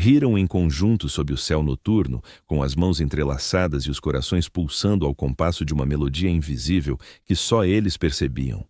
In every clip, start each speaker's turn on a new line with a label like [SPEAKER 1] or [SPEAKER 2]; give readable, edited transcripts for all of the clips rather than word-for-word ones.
[SPEAKER 1] Riram em conjunto sob o céu noturno, com as mãos entrelaçadas e os corações pulsando ao compasso de uma melodia invisível que só eles percebiam.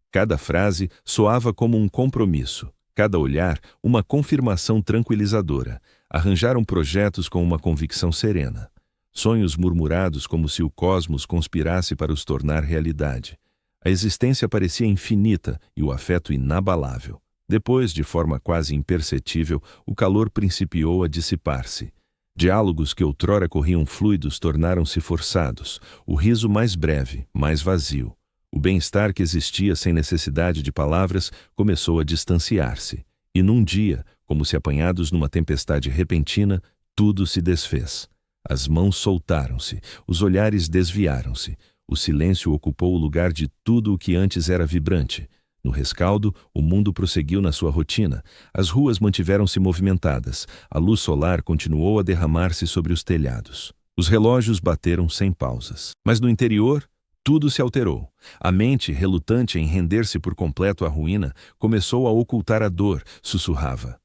[SPEAKER 1] Cada frase soava como um compromisso, cada olhar uma confirmação tranquilizadora. Arranjaram projetos com uma convicção serena. Sonhos murmurados como se o cosmos conspirasse para os tornar realidade. A existência parecia infinita e o afeto inabalável. Depois, de forma quase imperceptível, o calor principiou a dissipar-se. Diálogos que outrora corriam fluidos tornaram-se forçados, o riso mais breve, mais vazio. O bem-estar que existia sem necessidade de palavras começou a distanciar-se. E num dia, como se apanhados numa tempestade repentina, tudo se desfez. As mãos soltaram-se, os olhares desviaram-se. O silêncio ocupou o lugar de tudo o que antes era vibrante. No rescaldo, o mundo prosseguiu na sua rotina. As ruas mantiveram-se movimentadas. A luz solar continuou a derramar-se sobre os telhados. Os relógios bateram sem pausas. Mas no interior, tudo se alterou. A mente, relutante em render-se por completo à ruína, começou a ocultar a dor, sussurrava.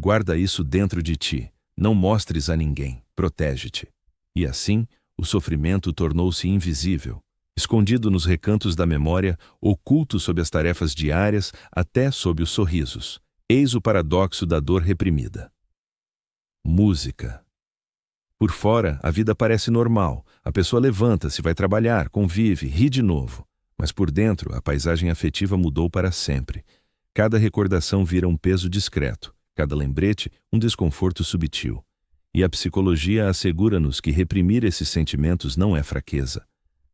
[SPEAKER 1] Guarda isso dentro de ti. Não mostres a ninguém. Protege-te. E assim, o sofrimento tornou-se invisível. Escondido nos recantos da memória, oculto sob as tarefas diárias, até sob os sorrisos. Eis o paradoxo da dor reprimida. Música. Por fora, a vida parece normal. A pessoa levanta-se, vai trabalhar, convive, ri de novo. Mas por dentro, a paisagem afetiva mudou para sempre. Cada recordação vira um peso discreto, cada lembrete, um desconforto subtil. E a psicologia assegura-nos que reprimir esses sentimentos não é fraqueza.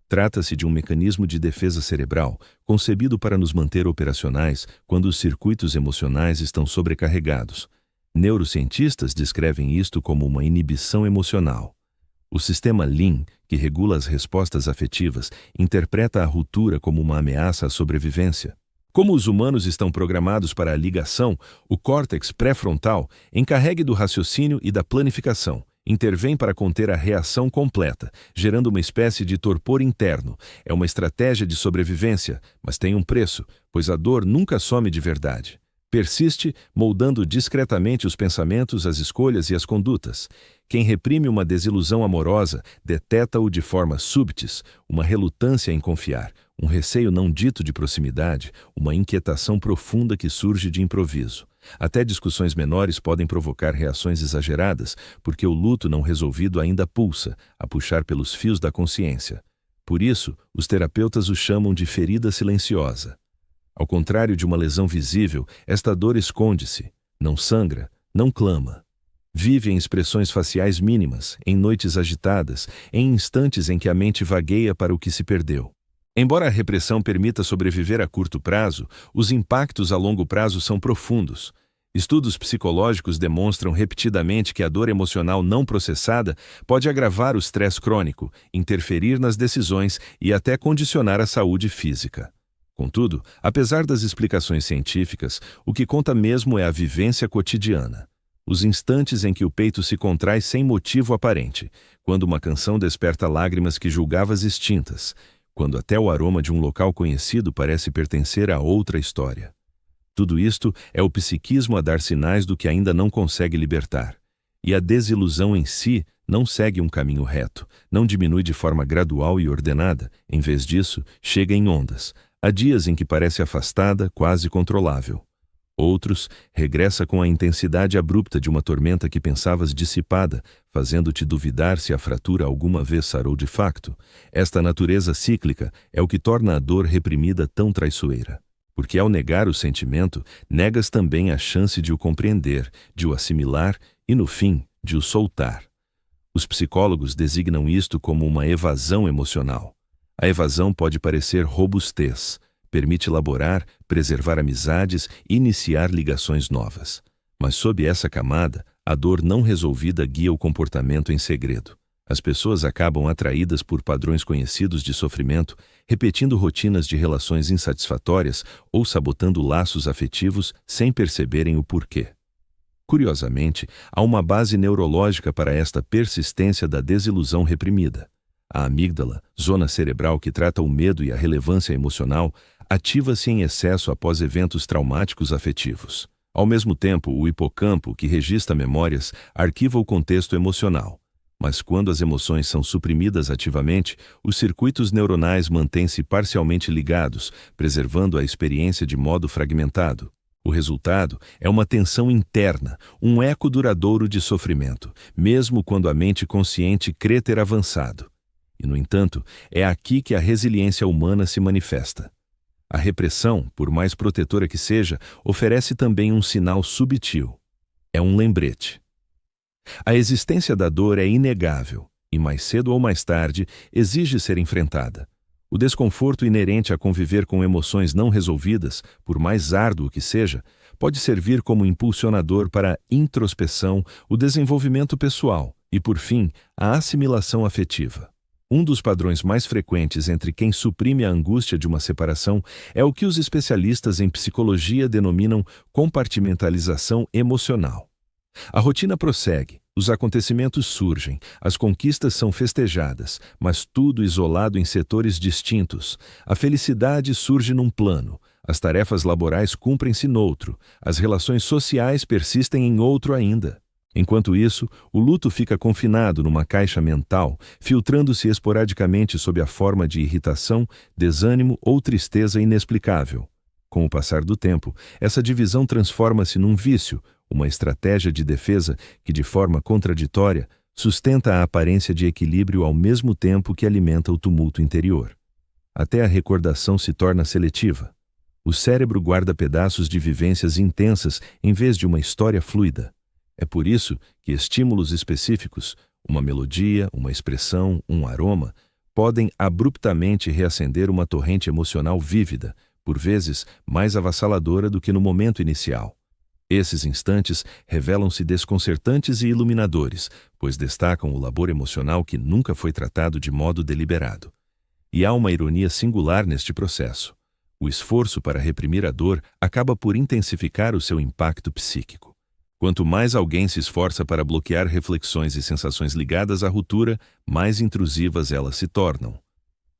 [SPEAKER 1] Trata-se de um mecanismo de defesa cerebral, concebido para nos manter operacionais quando os circuitos emocionais estão sobrecarregados. Neurocientistas descrevem isto como uma inibição emocional. O sistema Lean, que regula as respostas afetivas, interpreta a ruptura como uma ameaça à sobrevivência. Como os humanos estão programados para a ligação, o córtex pré-frontal, encarregue do raciocínio e da planificação, intervém para conter a reação completa, gerando uma espécie de torpor interno. É uma estratégia de sobrevivência, mas tem um preço, pois a dor nunca some de verdade. Persiste, moldando discretamente os pensamentos, as escolhas e as condutas. Quem reprime uma desilusão amorosa deteta-o de forma súbitas, uma relutância em confiar, um receio não dito de proximidade, uma inquietação profunda que surge de improviso. Até discussões menores podem provocar reações exageradas, porque o luto não resolvido ainda pulsa, a puxar pelos fios da consciência. Por isso, os terapeutas o chamam de ferida silenciosa. Ao contrário de uma lesão visível, esta dor esconde-se, não sangra, não clama. Vive em expressões faciais mínimas, em noites agitadas, em instantes em que a mente vagueia para o que se perdeu. Embora a repressão permita sobreviver a curto prazo, os impactos a longo prazo são profundos. Estudos psicológicos demonstram repetidamente que a dor emocional não processada pode agravar o estresse crônico, interferir nas decisões e até condicionar a saúde física. Contudo, apesar das explicações científicas, o que conta mesmo é a vivência cotidiana. Os instantes em que o peito se contrai sem motivo aparente, quando uma canção desperta lágrimas que julgavas extintas, quando até o aroma de um local conhecido parece pertencer a outra história. Tudo isto é o psiquismo a dar sinais do que ainda não consegue libertar. E a desilusão em si não segue um caminho reto, não diminui de forma gradual e ordenada, em vez disso, chega em ondas. Há dias em que parece afastada, quase controlável. Outros, regressa com a intensidade abrupta de uma tormenta que pensavas dissipada, fazendo-te duvidar se a fratura alguma vez sarou de facto. Esta natureza cíclica é o que torna a dor reprimida tão traiçoeira. Porque ao negar o sentimento, negas também a chance de o compreender, de o assimilar e, no fim, de o soltar. Os psicólogos designam isto como uma evasão emocional. A evasão pode parecer robustez, permite elaborar, preservar amizades e iniciar ligações novas. Mas sob essa camada, a dor não resolvida guia o comportamento em segredo. As pessoas acabam atraídas por padrões conhecidos de sofrimento, repetindo rotinas de relações insatisfatórias ou sabotando laços afetivos sem perceberem o porquê. Curiosamente, há uma base neurológica para esta persistência da desilusão reprimida. A amígdala, zona cerebral que trata o medo e a relevância emocional, ativa-se em excesso após eventos traumáticos afetivos. Ao mesmo tempo, o hipocampo, que registra memórias, arquiva o contexto emocional. Mas quando as emoções são suprimidas ativamente, os circuitos neuronais mantêm-se parcialmente ligados, preservando a experiência de modo fragmentado. O resultado é uma tensão interna, um eco duradouro de sofrimento, mesmo quando a mente consciente crê ter avançado. E, no entanto, é aqui que a resiliência humana se manifesta. A repressão, por mais protetora que seja, oferece também um sinal subtil. É um lembrete. A existência da dor é inegável e, mais cedo ou mais tarde, exige ser enfrentada. O desconforto inerente a conviver com emoções não resolvidas, por mais árduo que seja, pode servir como impulsionador para a introspeção, o desenvolvimento pessoal e, por fim, a assimilação afetiva. Um dos padrões mais frequentes entre quem suprime a angústia de uma separação é o que os especialistas em psicologia denominam compartimentalização emocional. A rotina prossegue, os acontecimentos surgem, as conquistas são festejadas, mas tudo isolado em setores distintos. A felicidade surge num plano, as tarefas laborais cumprem-se noutro, as relações sociais persistem em outro ainda. Enquanto isso, o luto fica confinado numa caixa mental, filtrando-se esporadicamente sob a forma de irritação, desânimo ou tristeza inexplicável. Com o passar do tempo, essa divisão transforma-se num vício, uma estratégia de defesa que, de forma contraditória, sustenta a aparência de equilíbrio ao mesmo tempo que alimenta o tumulto interior. Até a recordação se torna seletiva. O cérebro guarda pedaços de vivências intensas em vez de uma história fluida. É por isso que estímulos específicos, uma melodia, uma expressão, um aroma, podem abruptamente reacender uma torrente emocional vívida, por vezes mais avassaladora do que no momento inicial. Esses instantes revelam-se desconcertantes e iluminadores, pois destacam o labor emocional que nunca foi tratado de modo deliberado. E há uma ironia singular neste processo. O esforço para reprimir a dor acaba por intensificar o seu impacto psíquico. Quanto mais alguém se esforça para bloquear reflexões e sensações ligadas à ruptura, mais intrusivas elas se tornam.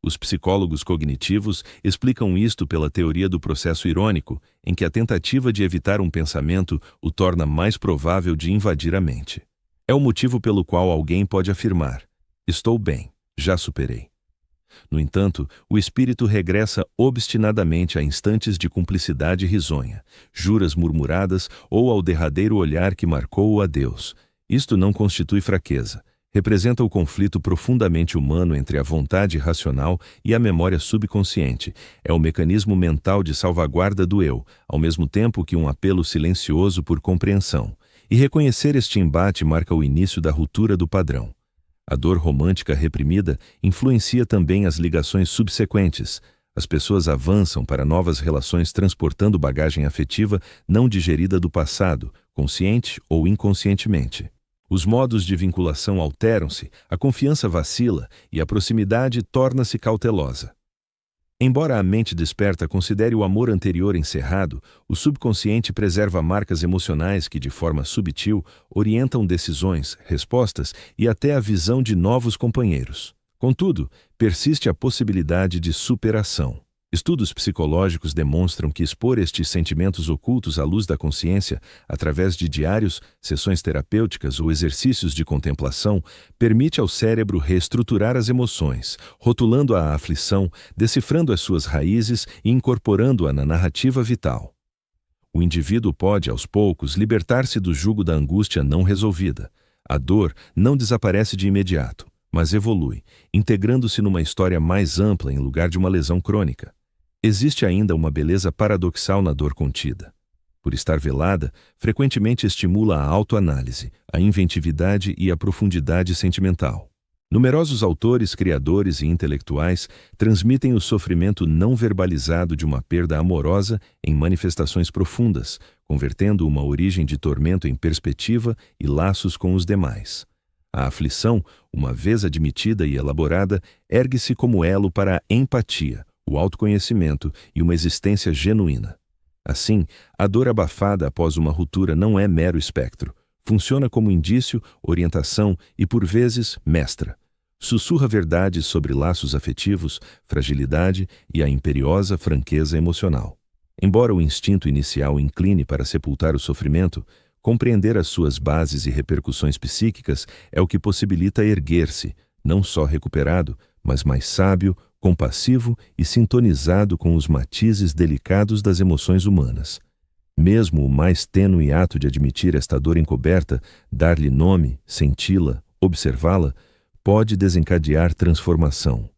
[SPEAKER 1] Os psicólogos cognitivos explicam isto pela teoria do processo irônico, em que a tentativa de evitar um pensamento o torna mais provável de invadir a mente. É o motivo pelo qual alguém pode afirmar: "Estou bem, já superei." No entanto, o espírito regressa obstinadamente a instantes de cumplicidade risonha, juras murmuradas ou ao derradeiro olhar que marcou o adeus. Isto não constitui fraqueza. Representa o conflito profundamente humano entre a vontade racional e a memória subconsciente. É o mecanismo mental de salvaguarda do eu, ao mesmo tempo que um apelo silencioso por compreensão. E reconhecer este embate marca o início da ruptura do padrão. A dor romântica reprimida influencia também as ligações subsequentes. As pessoas avançam para novas relações transportando bagagem afetiva não digerida do passado, consciente ou inconscientemente. Os modos de vinculação alteram-se, a confiança vacila e a proximidade torna-se cautelosa. Embora a mente desperta considere o amor anterior encerrado, o subconsciente preserva marcas emocionais que, de forma subtil, orientam decisões, respostas e até a visão de novos companheiros. Contudo, persiste a possibilidade de superação. Estudos psicológicos demonstram que expor estes sentimentos ocultos à luz da consciência, através de diários, sessões terapêuticas ou exercícios de contemplação, permite ao cérebro reestruturar as emoções, rotulando a aflição, decifrando as suas raízes e incorporando-a na narrativa vital. O indivíduo pode, aos poucos, libertar-se do jugo da angústia não resolvida. A dor não desaparece de imediato, mas evolui, integrando-se numa história mais ampla em lugar de uma lesão crônica. Existe ainda uma beleza paradoxal na dor contida. Por estar velada, frequentemente estimula a autoanálise, a inventividade e a profundidade sentimental. Numerosos autores, criadores e intelectuais transmitem o sofrimento não verbalizado de uma perda amorosa em manifestações profundas, convertendo uma origem de tormento em perspectiva e laços com os demais. A aflição, uma vez admitida e elaborada, ergue-se como elo para a empatia, o autoconhecimento e uma existência genuína. Assim, a dor abafada após uma ruptura não é mero espectro. Funciona como indício, orientação e, por vezes, mestra. Sussurra verdades sobre laços afetivos, fragilidade e a imperiosa franqueza emocional. Embora o instinto inicial incline para sepultar o sofrimento, compreender as suas bases e repercussões psíquicas é o que possibilita erguer-se, não só recuperado, mas mais sábio, compassivo e sintonizado com os matizes delicados das emoções humanas. Mesmo o mais tênue ato de admitir esta dor encoberta, dar-lhe nome, senti-la, observá-la, pode desencadear transformação.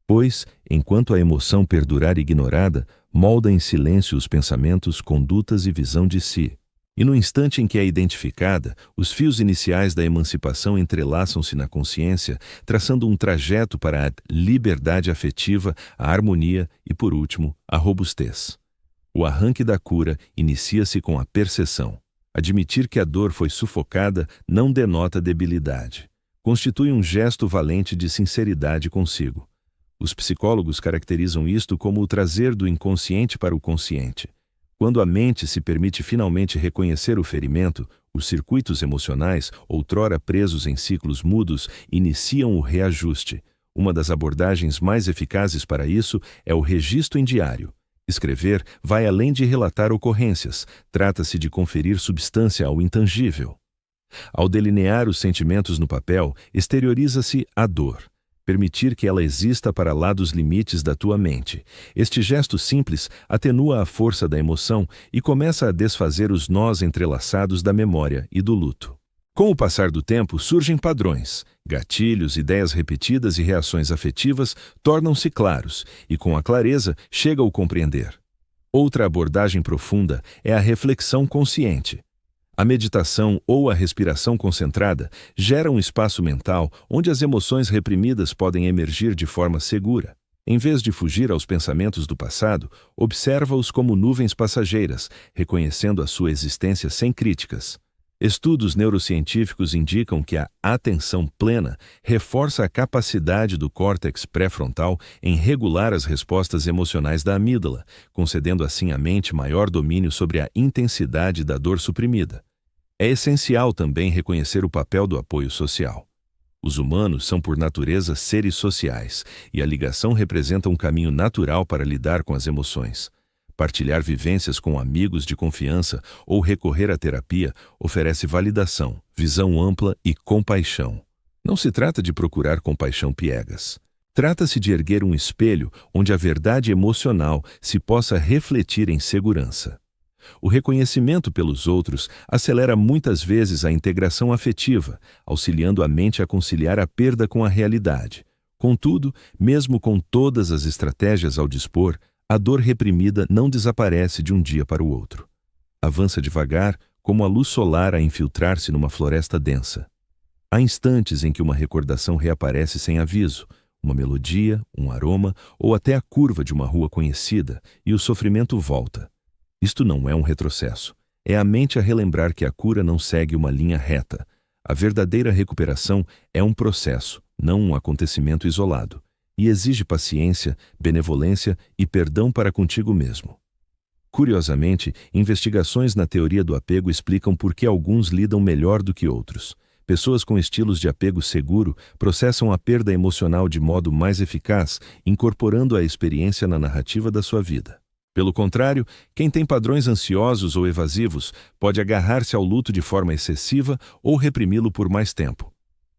[SPEAKER 1] Pois, enquanto a emoção perdurar ignorada, molda em silêncio os pensamentos, condutas e visão de si. E no instante em que é identificada, os fios iniciais da emancipação entrelaçam-se na consciência, traçando um trajeto para a liberdade afetiva, a harmonia e, por último, a robustez. O arranque da cura inicia-se com a perceção. Admitir que a dor foi sufocada não denota debilidade. Constitui um gesto valente de sinceridade consigo. Os psicólogos caracterizam isto como o trazer do inconsciente para o consciente. Quando a mente se permite finalmente reconhecer o ferimento, os circuitos emocionais, outrora presos em ciclos mudos, iniciam o reajuste. Uma das abordagens mais eficazes para isso é o registro em diário. Escrever vai além de relatar ocorrências, trata-se de conferir substância ao intangível. Ao delinear os sentimentos no papel, exterioriza-se a dor. Permitir que ela exista para lá dos limites da tua mente. Este gesto simples atenua a força da emoção e começa a desfazer os nós entrelaçados da memória e do luto. Com o passar do tempo, surgem padrões, gatilhos, ideias repetidas e reações afetivas tornam-se claros, e com a clareza chega o compreender. Outra abordagem profunda é a reflexão consciente. A meditação ou a respiração concentrada gera um espaço mental onde as emoções reprimidas podem emergir de forma segura. Em vez de fugir aos pensamentos do passado, observa-os como nuvens passageiras, reconhecendo a sua existência sem críticas. Estudos neurocientíficos indicam que a atenção plena reforça a capacidade do córtex pré-frontal em regular as respostas emocionais da amígdala, concedendo assim à mente maior domínio sobre a intensidade da dor suprimida. É essencial também reconhecer o papel do apoio social. Os humanos são por natureza seres sociais, e a ligação representa um caminho natural para lidar com as emoções. Partilhar vivências com amigos de confiança ou recorrer à terapia oferece validação, visão ampla e compaixão. Não se trata de procurar compaixão piegas. Trata-se de erguer um espelho onde a verdade emocional se possa refletir em segurança. O reconhecimento pelos outros acelera muitas vezes a integração afetiva, auxiliando a mente a conciliar a perda com a realidade. Contudo, mesmo com todas as estratégias ao dispor, a dor reprimida não desaparece de um dia para o outro. Avança devagar, como a luz solar a infiltrar-se numa floresta densa. Há instantes em que uma recordação reaparece sem aviso, uma melodia, um aroma ou até a curva de uma rua conhecida, e o sofrimento volta. Isto não é um retrocesso. É a mente a relembrar que a cura não segue uma linha reta. A verdadeira recuperação é um processo, não um acontecimento isolado, e exige paciência, benevolência e perdão para contigo mesmo. Curiosamente, investigações na teoria do apego explicam por que alguns lidam melhor do que outros. Pessoas com estilos de apego seguro processam a perda emocional de modo mais eficaz, incorporando a experiência na narrativa da sua vida. Pelo contrário, quem tem padrões ansiosos ou evasivos pode agarrar-se ao luto de forma excessiva ou reprimi-lo por mais tempo.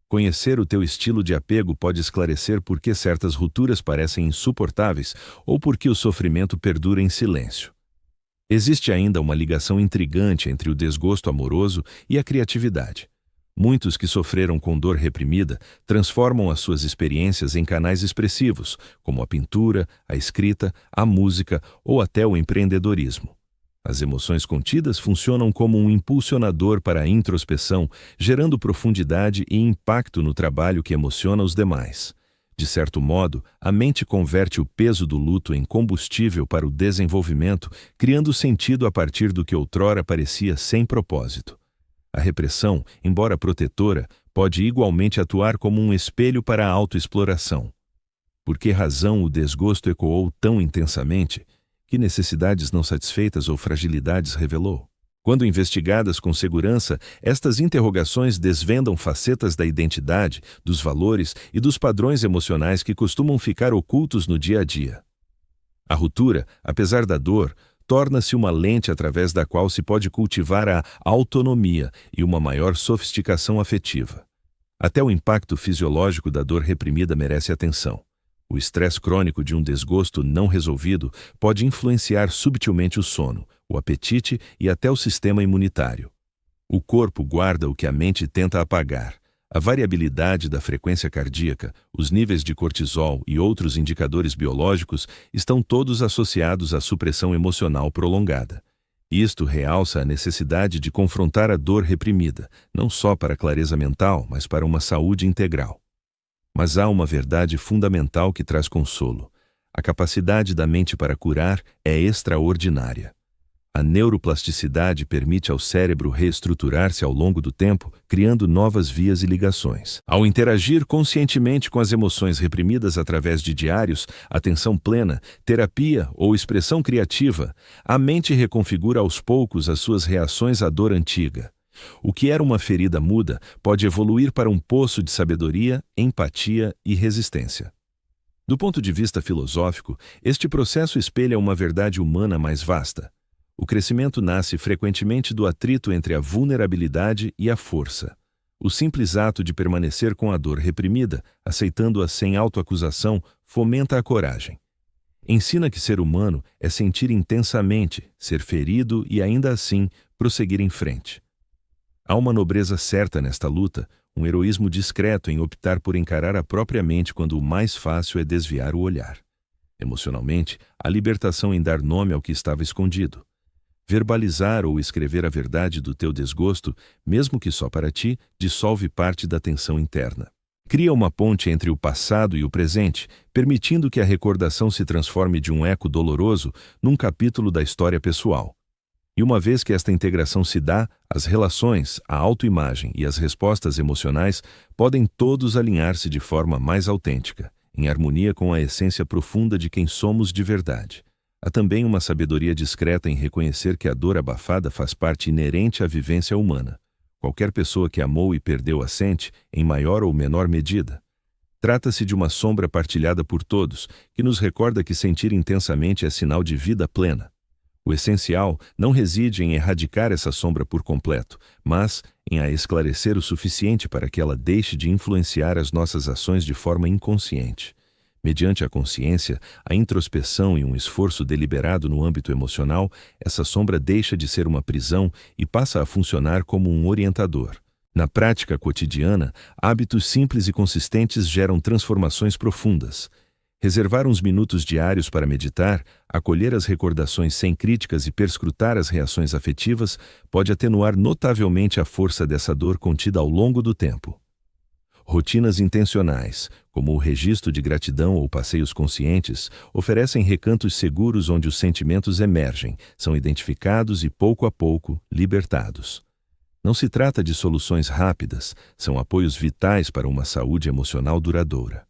[SPEAKER 1] Conhecer o teu estilo de apego pode esclarecer por que certas rupturas parecem insuportáveis ou por que o sofrimento perdura em silêncio. Existe ainda uma ligação intrigante entre o desgosto amoroso e a criatividade. Muitos que sofreram com dor reprimida transformam as suas experiências em canais expressivos, como a pintura, a escrita, a música ou até o empreendedorismo. As emoções contidas funcionam como um impulsionador para a introspeção, gerando profundidade e impacto no trabalho que emociona os demais. De certo modo, a mente converte o peso do luto em combustível para o desenvolvimento, criando sentido a partir do que outrora parecia sem propósito. A repressão, embora protetora, pode igualmente atuar como um espelho para a autoexploração. Por que razão o desgosto ecoou tão intensamente? Que necessidades não satisfeitas ou fragilidades revelou? Quando investigadas com segurança, estas interrogações desvendam facetas da identidade, dos valores e dos padrões emocionais que costumam ficar ocultos no dia a dia. A ruptura, apesar da dor, torna-se uma lente através da qual se pode cultivar a autonomia e uma maior sofisticação afetiva. Até o impacto fisiológico da dor reprimida merece atenção. O estresse crônico de um desgosto não resolvido pode influenciar subtilmente o sono, o apetite e até o sistema imunitário. O corpo guarda o que a mente tenta apagar. A variabilidade da frequência cardíaca, os níveis de cortisol e outros indicadores biológicos estão todos associados à supressão emocional prolongada. Isto realça a necessidade de confrontar a dor reprimida, não só para a clareza mental, mas para uma saúde integral. Mas há uma verdade fundamental que traz consolo. A capacidade da mente para curar é extraordinária. A neuroplasticidade permite ao cérebro reestruturar-se ao longo do tempo, criando novas vias e ligações. Ao interagir conscientemente com as emoções reprimidas através de diários, atenção plena, terapia ou expressão criativa, a mente reconfigura aos poucos as suas reações à dor antiga. O que era uma ferida muda pode evoluir para um poço de sabedoria, empatia e resistência. Do ponto de vista filosófico, este processo espelha uma verdade humana mais vasta. O crescimento nasce frequentemente do atrito entre a vulnerabilidade e a força. O simples ato de permanecer com a dor reprimida, aceitando-a sem autoacusação, fomenta a coragem. Ensina que ser humano é sentir intensamente, ser ferido e, ainda assim, prosseguir em frente. Há uma nobreza certa nesta luta, um heroísmo discreto em optar por encarar a própria mente quando o mais fácil é desviar o olhar. Emocionalmente, a libertação em dar nome ao que estava escondido. Verbalizar ou escrever a verdade do teu desgosto, mesmo que só para ti, dissolve parte da tensão interna. Cria uma ponte entre o passado e o presente, permitindo que a recordação se transforme de um eco doloroso num capítulo da história pessoal. E uma vez que esta integração se dá, as relações, a autoimagem e as respostas emocionais podem todos alinhar-se de forma mais autêntica, em harmonia com a essência profunda de quem somos de verdade. Há também uma sabedoria discreta em reconhecer que a dor abafada faz parte inerente à vivência humana. Qualquer pessoa que amou e perdeu a sente, em maior ou menor medida. Trata-se de uma sombra partilhada por todos, que nos recorda que sentir intensamente é sinal de vida plena. O essencial não reside em erradicar essa sombra por completo, mas em a esclarecer o suficiente para que ela deixe de influenciar as nossas ações de forma inconsciente. Mediante a consciência, a introspeção e um esforço deliberado no âmbito emocional, essa sombra deixa de ser uma prisão e passa a funcionar como um orientador. Na prática cotidiana, hábitos simples e consistentes geram transformações profundas. Reservar uns minutos diários para meditar, acolher as recordações sem críticas e perscrutar as reações afetivas pode atenuar notavelmente a força dessa dor contida ao longo do tempo. Rotinas intencionais, como o registro de gratidão ou passeios conscientes, oferecem recantos seguros onde os sentimentos emergem, são identificados e, pouco a pouco, libertados. Não se trata de soluções rápidas, são apoios vitais para uma saúde emocional duradoura.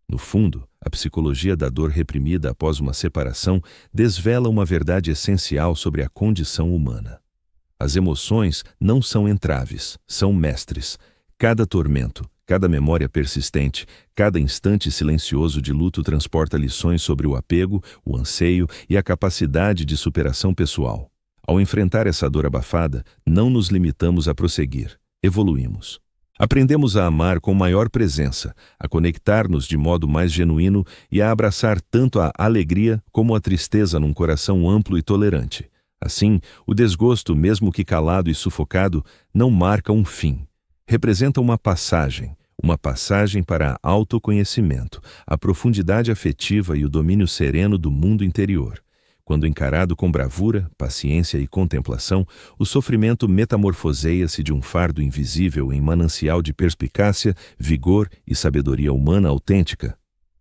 [SPEAKER 1] No fundo, a psicologia da dor reprimida após uma separação desvela uma verdade essencial sobre a condição humana. As emoções não são entraves, são mestres. Cada tormento, cada memória persistente, cada instante silencioso de luto transporta lições sobre o apego, o anseio e a capacidade de superação pessoal. Ao enfrentar essa dor abafada, não nos limitamos a prosseguir, evoluímos. Aprendemos a amar com maior presença, a conectar-nos de modo mais genuíno e a abraçar tanto a alegria como a tristeza num coração amplo e tolerante. Assim, o desgosto, mesmo que calado e sufocado, não marca um fim. Representa uma passagem para autoconhecimento, a profundidade afetiva e o domínio sereno do mundo interior. Quando encarado com bravura, paciência e contemplação, o sofrimento metamorfoseia-se de um fardo invisível em manancial de perspicácia, vigor e sabedoria humana autêntica.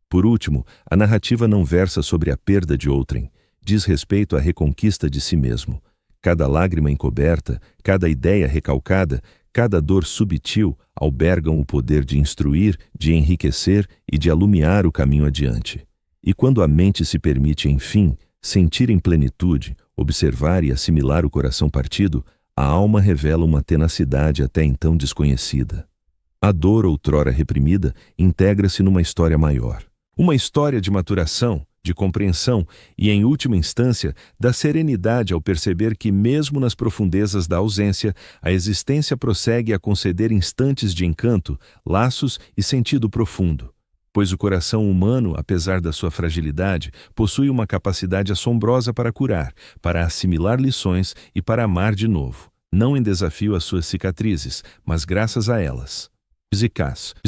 [SPEAKER 1] Por último, a narrativa não versa sobre a perda de outrem, diz respeito à reconquista de si mesmo. Cada lágrima encoberta, cada ideia recalcada, cada dor subtil albergam o poder de instruir, de enriquecer e de alumiar o caminho adiante. E quando a mente se permite, enfim, sentir em plenitude, observar e assimilar o coração partido, a alma revela uma tenacidade até então desconhecida. A dor outrora reprimida integra-se numa história maior. Uma história de maturação, de compreensão e, em última instância, da serenidade ao perceber que, mesmo nas profundezas da ausência, a existência prossegue a conceder instantes de encanto, laços e sentido profundo. Pois o coração humano, apesar da sua fragilidade, possui uma capacidade assombrosa para curar, para assimilar lições e para amar de novo, não em desafio às suas cicatrizes, mas graças a elas. Zicás.